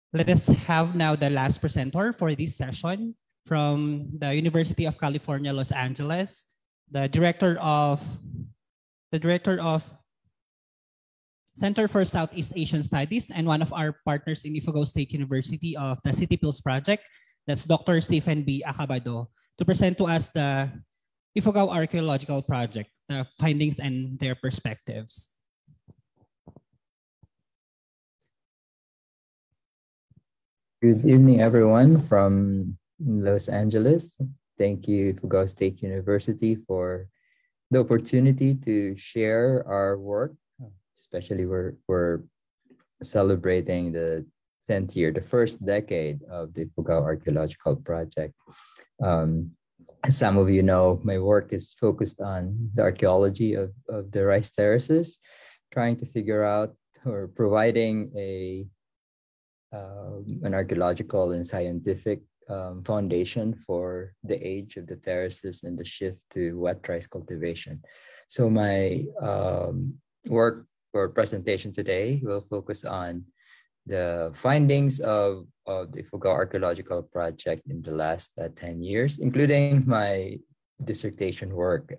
Let us have now the last presenter for this session from the University of California, Los Angeles, the director of Center for Southeast Asian Studies and one of our partners in Ifugao State University of the City Pills Project. That's Dr. Stephen B. Acabado, to present to us the Ifugao Archaeological Project, the findings and their perspectives. Good evening, everyone from Los Angeles. Thank you, Ifugao State University, for the opportunity to share our work. Especially we're celebrating the 10th year, the first decade of the Ifugao Archaeological Project. As some of you know, my work is focused on the archaeology of the rice terraces, trying to figure out or providing an archaeological and scientific foundation for the age of the terraces and the shift to wet rice cultivation. So my work for presentation today will focus on the findings of the Ifugao Archaeological Project in the last 10 years, including my dissertation work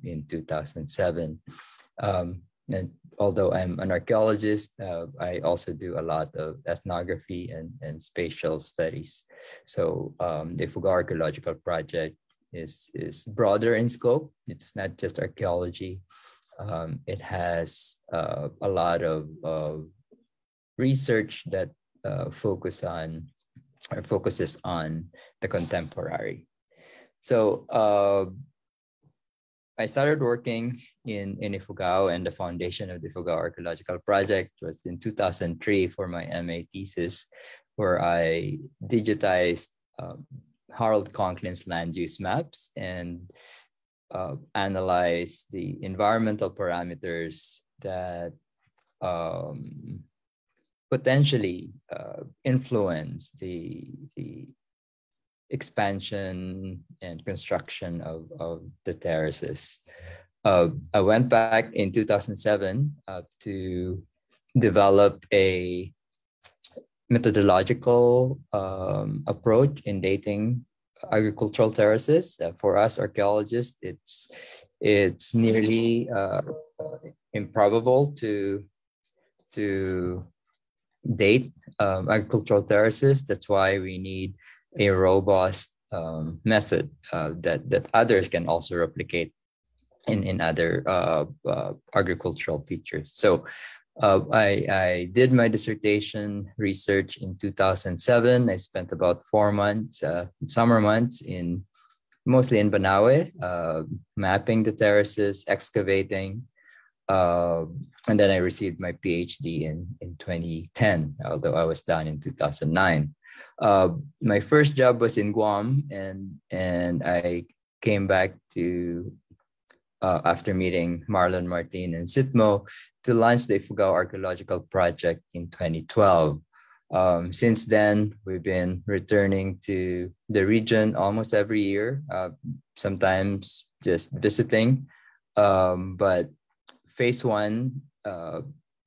in 2007. And although I'm an archaeologist, I also do a lot of ethnography and spatial studies. So the Ifugao Archaeological Project is broader in scope. It's not just archaeology. It has a lot of research that focuses on the contemporary. So I started working in Ifugao, and the foundation of the Ifugao Archaeological Project was in 2003 for my MA thesis, where I digitized Harold Conklin's land use maps and analyze the environmental parameters that potentially influence the expansion and construction of the terraces. I went back in 2007 to develop a methodological approach in dating agricultural terraces. For us archaeologists, it's nearly improbable to date agricultural terraces. That's why we need a robust method that others can also replicate in other agricultural features. So I did my dissertation research in 2007. I spent about 4 months, summer months, mostly in Banawe, mapping the terraces, excavating, and then I received my PhD in 2010, although I was done in 2009. My first job was in Guam, and I came back to after meeting Marlon Martin and Sitmo to launch the Ifugao Archaeological Project in 2012. Since then, we've been returning to the region almost every year, sometimes just visiting. But phase one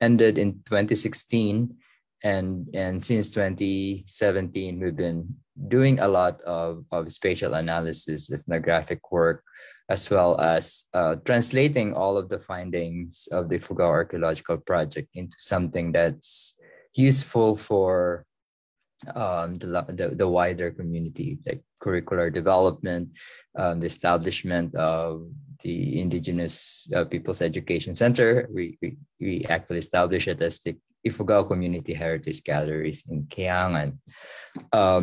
ended in 2016. And since 2017, we've been doing a lot of spatial analysis, ethnographic work, as well as translating all of the findings of the Ifugao Archaeological Project into something that's useful for the wider community, like curricular development, the establishment of the Indigenous Peoples Education Center. We actually established it as the Ifugao Community Heritage Galleries in Kiangan.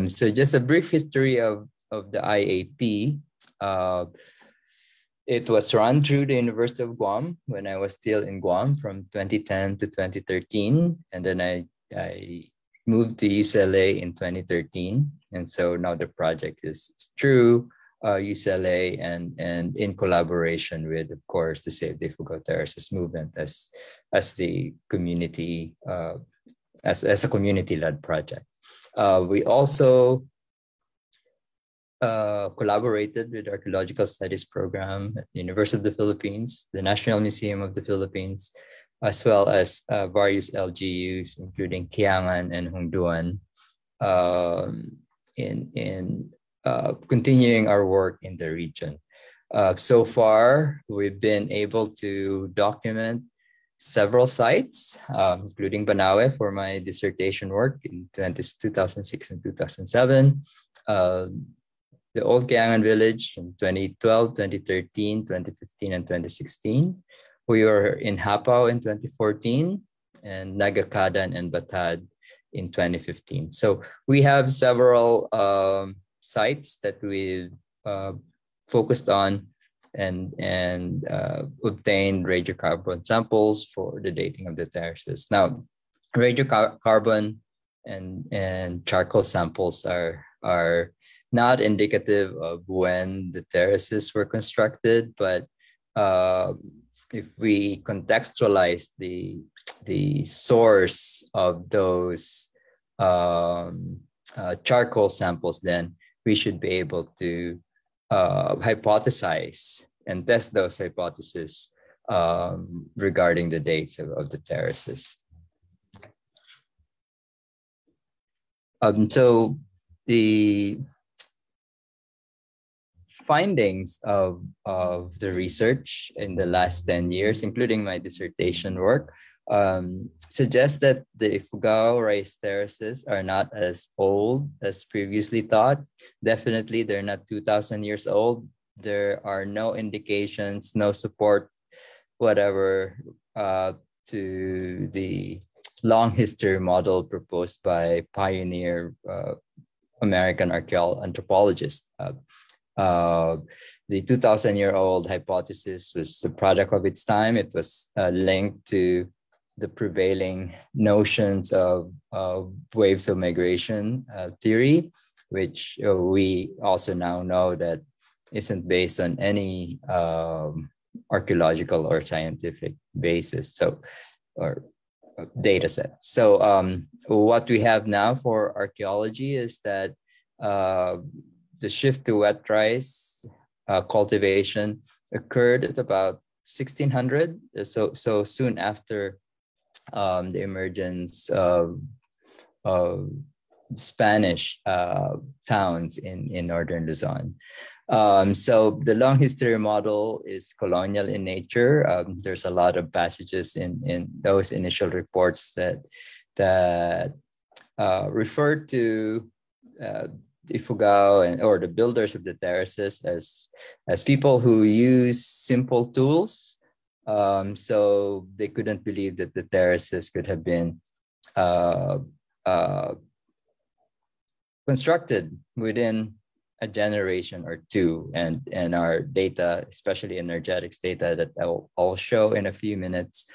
So just a brief history of the IAP. It was run through the University of Guam when I was still in Guam from 2010 to 2013. And then I moved to UCLA in 2013. And so now the project is through UCLA and in collaboration with, of course, the Save the Ifugao Terraces movement as the community, as a community-led project. We also collaborated with the Archaeological Studies program at the University of the Philippines, the National Museum of the Philippines, as well as various LGUs, including Kiangan and Hongduan, in continuing our work in the region. So far, we've been able to document several sites, including Banawe for my dissertation work in 2006 and 2007. The Old Kayangan Village in 2012, 2013, 2015, and 2016. We were in Hapao in 2014 and Nagakadan and Batad in 2015. So we have several sites that we've focused on and obtained radiocarbon samples for the dating of the terraces. Now, radiocarbon and charcoal samples are not indicative of when the terraces were constructed, but if we contextualize the source of those charcoal samples, then we should be able to hypothesize and test those hypotheses regarding the dates of the terraces. So the findings of the research in the last 10 years, including my dissertation work, suggest that the Ifugao rice terraces are not as old as previously thought. Definitely, they're not 2,000 years old. There are no indications, no support, whatever, to the long history model proposed by pioneer American anthropologist. The 2,000-year-old hypothesis was a product of its time. It was linked to the prevailing notions of waves of migration theory, which we also now know that isn't based on any archaeological or scientific basis, or data set. So what we have now for archaeology is that the shift to wet rice cultivation occurred at about 1600, so soon after the emergence of Spanish towns in northern Luzon. So the long history model is colonial in nature. There's a lot of passages in those initial reports that refer to Ifugao or the builders of the terraces as people who use simple tools. So they couldn't believe that the terraces could have been constructed within a generation or two, and our data, especially energetics data that I'll show in a few minutes,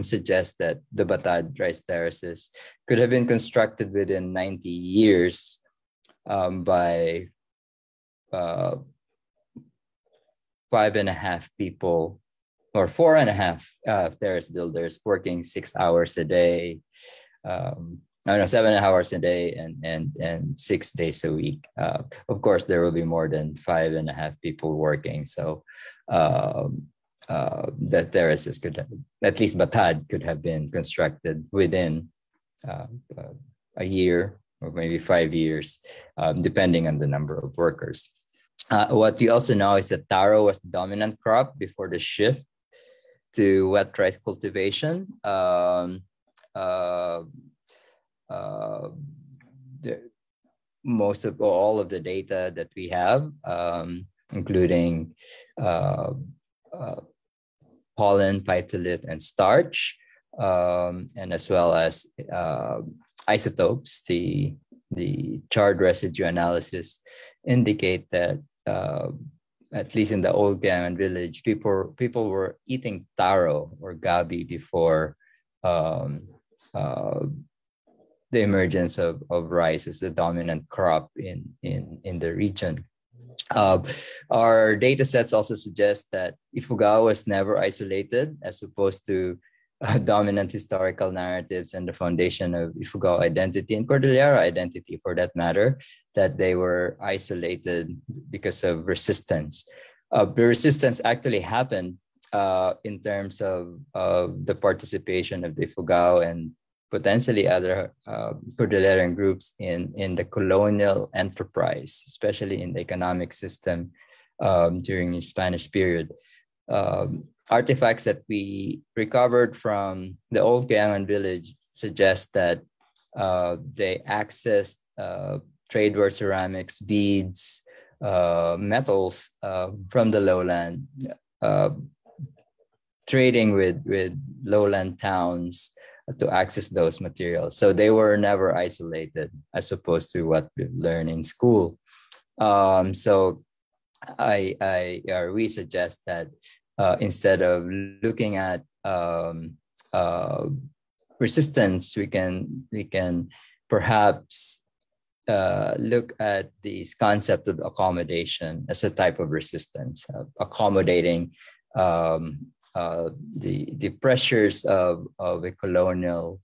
suggests that the Batad rice terraces could have been constructed within 90 years by 5.5 people or 4.5 terrace builders working 6 hours a day. I know 7 hours a day and 6 days a week. Of course, there will be more than 5.5 people working. So the terraces could have, at least Batad could have been constructed within a year or maybe 5 years, depending on the number of workers. What we also know is that taro was the dominant crop before the shift to wet rice cultivation. Most of all of the data that we have, including pollen, phytolith, and starch, and as well as isotopes, the charred residue analysis indicate that at least in the old Kayangan village, people were eating taro or gabi before the emergence of rice as the dominant crop in the region. Our data sets also suggest that Ifugao was never isolated, as opposed to dominant historical narratives and the foundation of Ifugao identity and Cordillera identity, for that matter, that they were isolated because of resistance. The resistance actually happened in terms of the participation of the Ifugao and potentially other Cordilleran groups in the colonial enterprise, especially in the economic system during the Spanish period. Artifacts that we recovered from the old Gayangan village suggest that they accessed tradeware ceramics, beads, metals from the lowland, trading with lowland towns to access those materials. So they were never isolated as opposed to what we've learned in school. So we suggest that instead of looking at resistance, we can perhaps look at this concept of accommodation as a type of resistance, accommodating the pressures of a colonial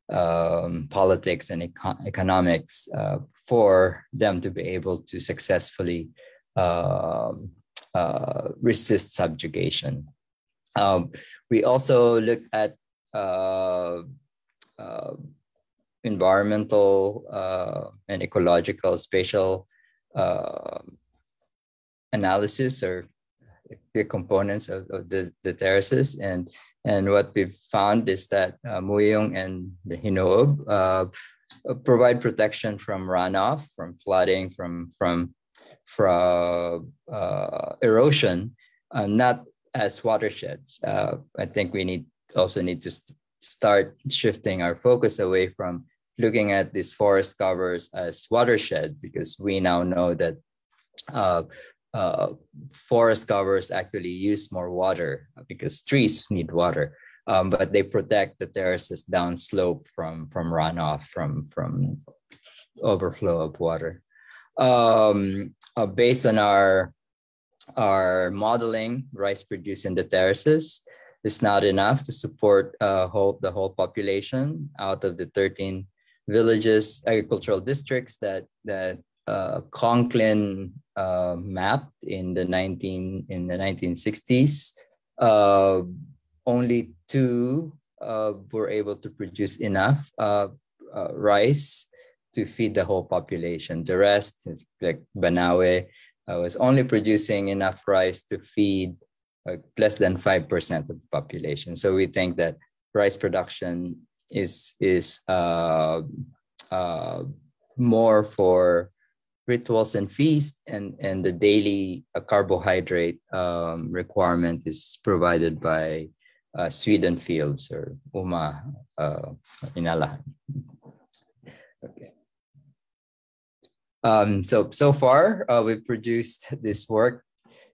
politics and economics for them to be able to successfully resist subjugation. We also look at environmental and ecological spatial analysis, or the components of the terraces, and what we've found is that Muyong and the Hinoob provide protection from runoff, from flooding, from erosion, not as watersheds. I think we also need to start shifting our focus away from looking at these forest covers as watershed, because we now know that forest covers actually use more water because trees need water, but they protect the terraces downslope from runoff, from overflow of water. Based on our modeling, rice produced in the terraces is not enough to support the whole population out of the 13 villages, agricultural districts that Conklin mapped in the 1960s. Only 2 were able to produce enough rice to feed the whole population. The rest, like Banawe, was only producing enough rice to feed less than 5% of the population. So we think that rice production is more for rituals and feasts, and the daily carbohydrate requirement is provided by Sweden fields, or Uma Inala. Okay. So far, we've produced this work.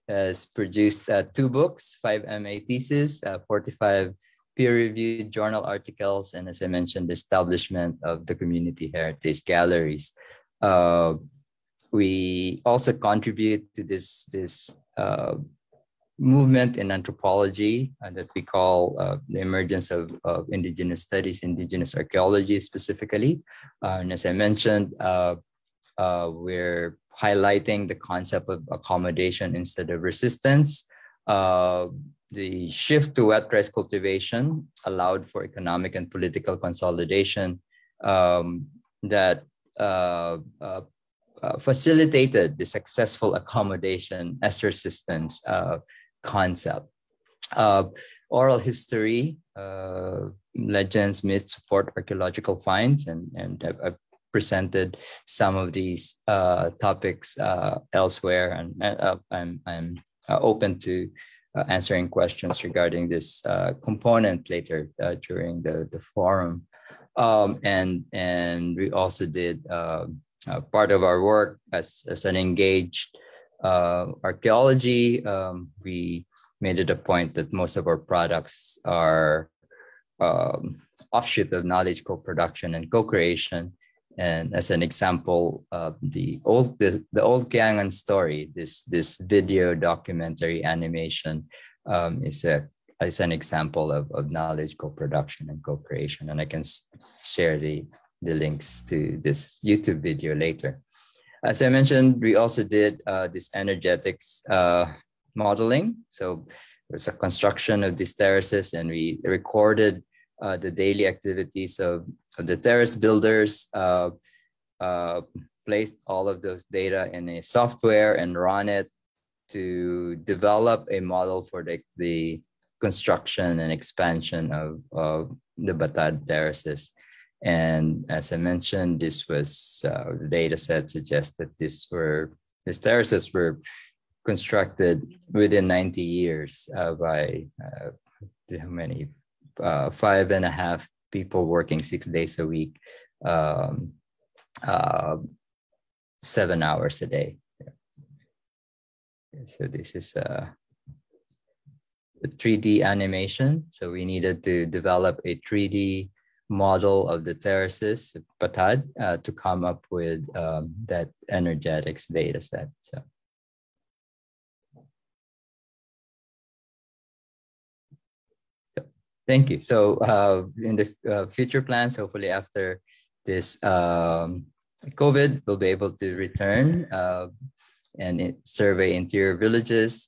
Has produced 2 books, 5 MA theses, 45 peer-reviewed journal articles, and as I mentioned, the establishment of the community heritage galleries. We also contribute to this movement in anthropology that we call the emergence of indigenous studies, indigenous archaeology specifically. And as I mentioned, we're highlighting the concept of accommodation instead of resistance. The shift to wet rice cultivation allowed for economic and political consolidation that facilitated the successful accommodation as resistance concept. Oral history, legends, myths support archaeological finds, and I've presented some of these topics elsewhere, and I'm open to answering questions regarding this component later during the forum. And we also did part of our work as an engaged archaeology. We made it a point that most of our products are offshoot of knowledge co-production and co-creation. And as an example, the old Gayangan story, this video documentary animation, is an example of knowledge co-production and co-creation. And I can share the links to this YouTube video later. As I mentioned, we also did this energetics modeling. So there's a construction of these terraces, and we recorded the daily activities of the terrace builders, placed all of those data in a software and run it to develop a model for the construction and expansion of the Batad terraces. And as I mentioned, this was the data set suggests that these terraces were constructed within 90 years by how many? 5.5 people working 6 days a week, 7 hours a day. So this is a 3D animation. So we needed to develop a 3D model of the terraces, Batad, to come up with that energetics data set. So. Thank you. So in the future plans, hopefully after this COVID, we'll be able to return and survey interior villages,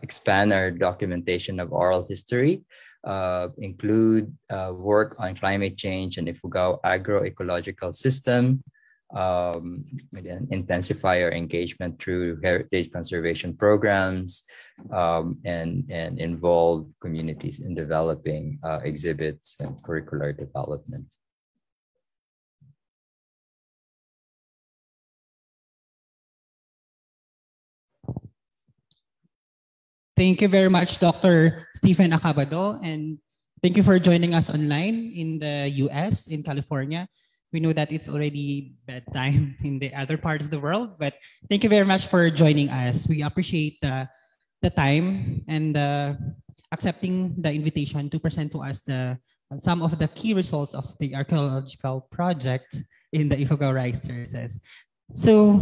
expand our documentation of oral history, include work on climate change and Ifugao agroecological system, again, intensify our engagement through heritage conservation programs, and involve communities in developing exhibits and curricular development. Thank you very much, Dr. Stephen Acabado, and thank you for joining us online in the US, in California. We know that it's already bedtime in the other part of the world, but thank you very much for joining us. We appreciate the time and accepting the invitation to present to us some of the key results of the archaeological project in the Ifugao Rice Terraces. So